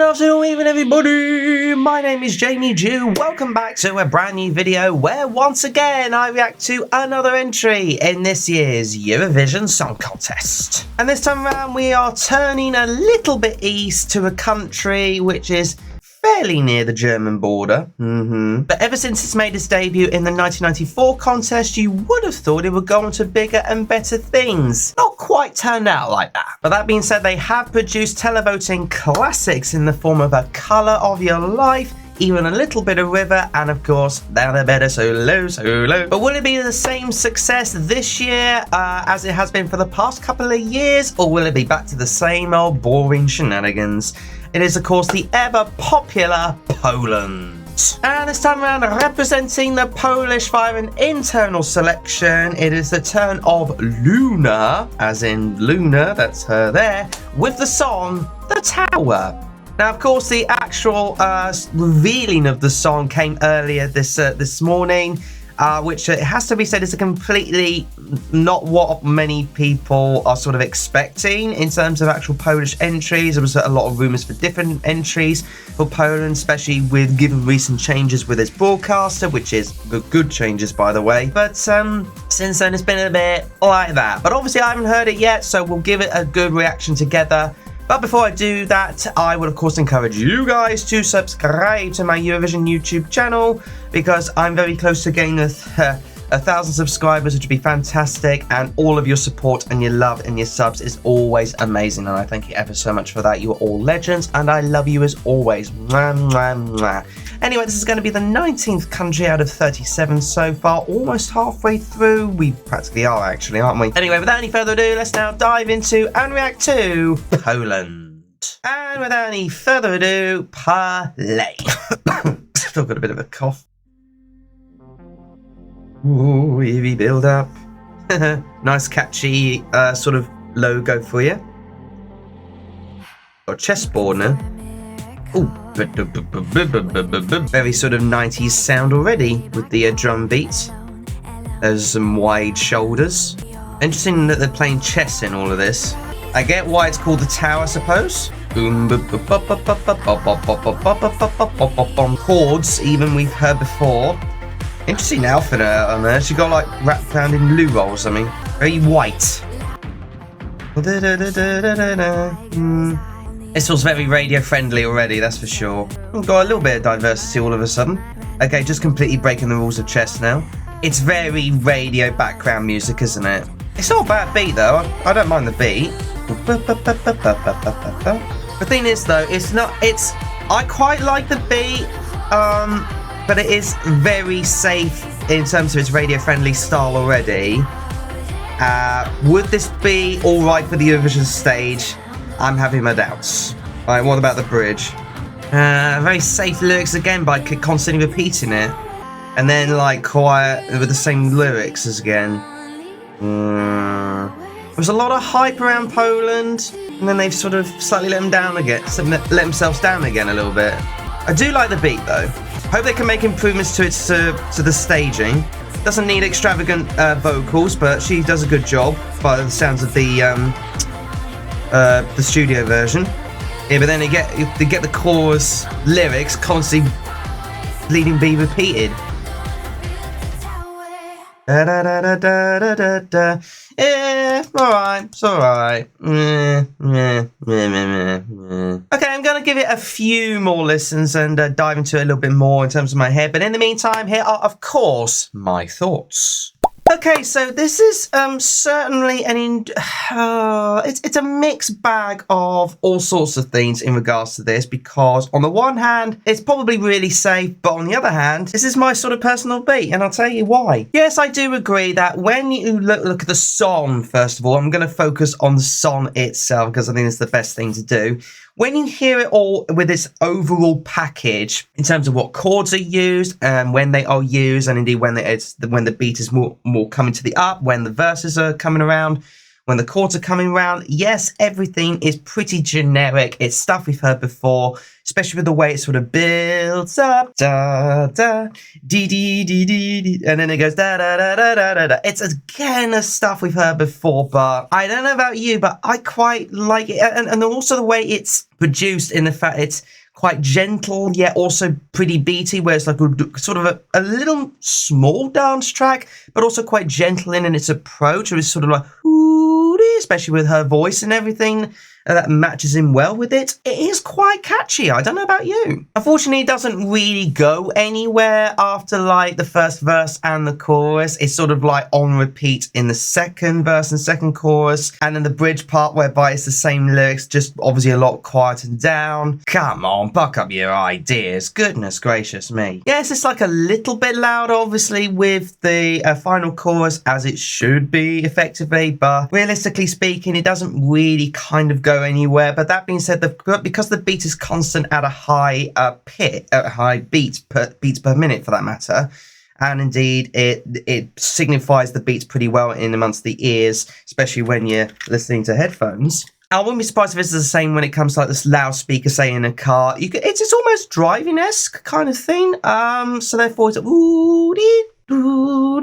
Morning, afternoon, evening, everybody. My name is Jamie Jew. Welcome back to a brand new video where once again I react to another entry in this year's Eurovision Song Contest. And this time around we are turning a little bit east to a country which is fairly near the German border. But ever since it's made its debut in the 1994 contest, you would have thought it would go on to bigger and better things. Not quite turned out like that. But that being said, they have produced televoting classics in the form of A Colour of Your Life, even a little bit of River, and of course, Down the Better, So Low, So Low. But will it be the same success this year as it has been for the past couple of years, or will it be back to the same old boring shenanigans? It is, of course, the ever-popular Poland. And this time around, representing the Polish via an internal selection, it is the turn of Luna, as in Luna, that's her there, with the song The Tower. Now, of course, the actual revealing of the song came earlier this morning, which it has to be said is a completely not what many people are sort of expecting in terms of actual Polish entries. There was a lot of rumours for different entries for Poland, especially with given recent changes with its broadcaster, which is good changes, by the way. But since then, it's been a bit like that. But obviously, I haven't heard it yet, so we'll give it a good reaction together. But before I do that, I would of course encourage you guys to subscribe to my Eurovision YouTube channel, because I'm very close to getting 1,000 subscribers, which would be fantastic, and all of your support and your love and your subs is always amazing, and I thank you ever so much for that. You are all legends, and I love you as always. Mwah, mwah, mwah. Anyway, this is going to be the 19th country out of 37 so far, almost halfway through. We practically are, actually, aren't we? Anyway, without any further ado, let's now dive into and react to Poland. And without any further ado, play. Still got a bit of a cough. Ooh, EV build up. Nice catchy sort of logo for you. Got a chessboard now. Ooh, very sort of 90s sound already with the drum beats. There's some wide shoulders. Interesting that they're playing chess in all of this. I get why it's called The Tower, I suppose. Chords, even we've heard before. Interesting outfit on there. She got like wrapped around in loo roll or something. Very white. This was very radio friendly already, that's for sure. We've got a little bit of diversity all of a sudden. Okay, just completely breaking the rules of chess now. It's very radio background music, isn't it? It's not a bad beat though. I don't mind the beat. The thing is though, I quite like the beat, but it is very safe in terms of its radio friendly style already. Would this be alright for the Eurovision stage? I'm having my doubts. Alright, what about the bridge? Very safe lyrics again by constantly repeating it. And then like quiet with the same lyrics as again. There's a lot of hype around Poland, and then they've sort of slightly let themselves down again a little bit. I do like the beat though. Hope they can make improvements to the staging. Doesn't need extravagant vocals, but she does a good job by the sounds of the studio version. Yeah, but then they get the chorus lyrics constantly leading be repeated. Da, da, da, da, da, da, da, da. Yeah, alright, it's alright. Okay, I'm going to give it a few more listens and dive into it a little bit more in terms of my head. But in the meantime, here are, of course, my thoughts. Okay, so this is certainly it's a mixed bag of all sorts of things in regards to this, because on the one hand, it's probably really safe, but on the other hand, this is my sort of personal beat, and I'll tell you why. Yes, I do agree that when you look at the song, first of all, I'm going to focus on the song itself, because I think it's the best thing to do. When you hear it all with this overall package, in terms of what chords are used and when they are used, and indeed when the beat is more coming to the up, when the verses are coming around, when the chords are coming round, yes, everything is pretty generic. It's stuff we've heard before, especially with the way it sort of builds up, da da, dee dee dee dee dee, and then it goes da da da da da da da. It's again a stuff we've heard before, but I don't know about you, but I quite like it, and also the way it's produced in the fact it's quite gentle, yet also pretty beaty, where it's like sort of a little small dance track, but also quite gentle in its approach. It's sort of like, especially with her voice and everything, that matches in well with it. It is quite catchy. I don't know about you. Unfortunately, it doesn't really go anywhere after like the first verse and the chorus. It's sort of like on repeat in the second verse and second chorus, and then the bridge part whereby it's the same lyrics, just obviously a lot quietened down. Come on, buck up your ideas. Goodness gracious me. Yes, it's like a little bit loud, obviously, with the final chorus, as it should be effectively, but realistically speaking, it doesn't really kind of go anywhere. But that being said, because the beat is constant at a high beats per minute for that matter, and indeed it signifies the beats pretty well in amongst the ears, especially when you're listening to headphones. I wouldn't be surprised if it's the same when it comes to like this loudspeaker, say in a car. It's almost driving-esque kind of thing. So therefore it's ooh dee. You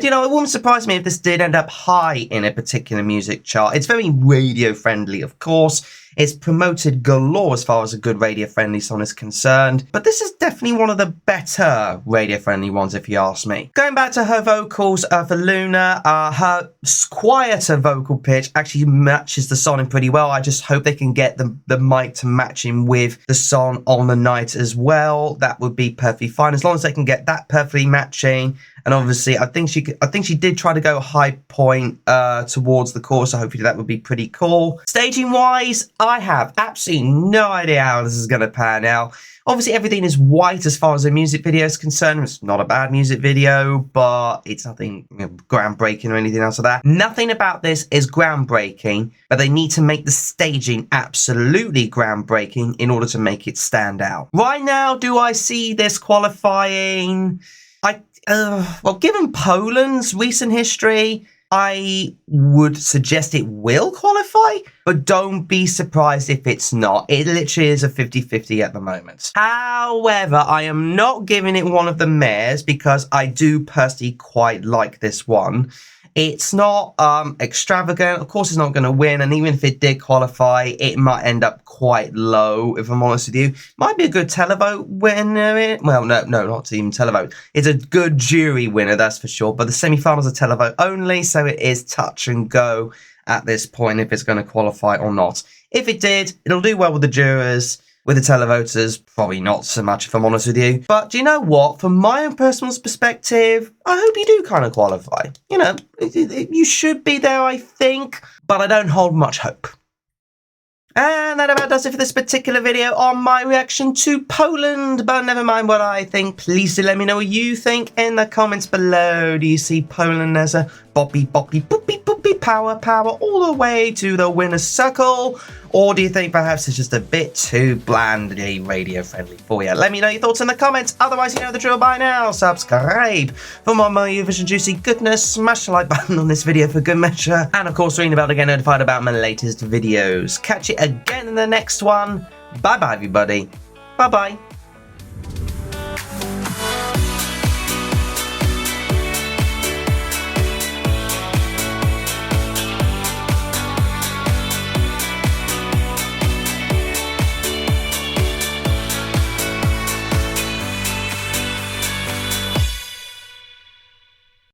know, it wouldn't surprise me if this did end up high in a particular music chart. It's very radio friendly, of course. It's promoted galore as far as a good radio friendly song is concerned, but this is definitely one of the better radio friendly ones if you ask me. Going back to her vocals for Luna, her quieter vocal pitch actually matches the song pretty well. I just hope they can get the mic to match in with the song on the night as well. That would be perfectly fine as long as they can get that perfectly matching. And obviously, I think she did try to go high point towards the chorus, so hopefully that would be pretty cool. Staging wise, I have absolutely no idea how this is going to pan out. Obviously, everything is white as far as the music video is concerned. It's not a bad music video, but it's nothing groundbreaking or anything else like that. Nothing about this is groundbreaking, but they need to make the staging absolutely groundbreaking in order to make it stand out. Right now, do I see this qualifying? Well, given Poland's recent history, I would suggest it will qualify, but don't be surprised if it's not. It literally is a 50-50 at the moment. However, I am not giving it one of the mares because I do personally quite like this one. It's not extravagant. Of course, it's not going to win. And even if it did qualify, it might end up quite low, if I'm honest with you. Might be a good televote winner. Well, no, not even televote. It's a good jury winner, that's for sure. But the semi-finals are televote only, so it is touch and go at this point if it's going to qualify or not. If it did, it'll do well with the jurors. With the televoters, probably not so much, if I'm honest with you. But do you know what? From my own personal perspective, I hope you do kind of qualify. You know, you should be there, I think. But I don't hold much hope. And that about does it for this particular video on my reaction to Poland. But never mind what I think. Please do let me know what you think in the comments below. Do you see Poland as a boppy, boppy, boopy, boopy, power, all the way to the winner's circle? Or do you think perhaps it's just a bit too blandly radio friendly for you? Let me know your thoughts in the comments. Otherwise, you know the drill by now. Subscribe for more Eurovision juicy goodness. Smash the like button on this video for good measure. And of course, ring the bell to get notified about my latest videos. Catch you again in the next one. Bye bye, everybody. Bye bye.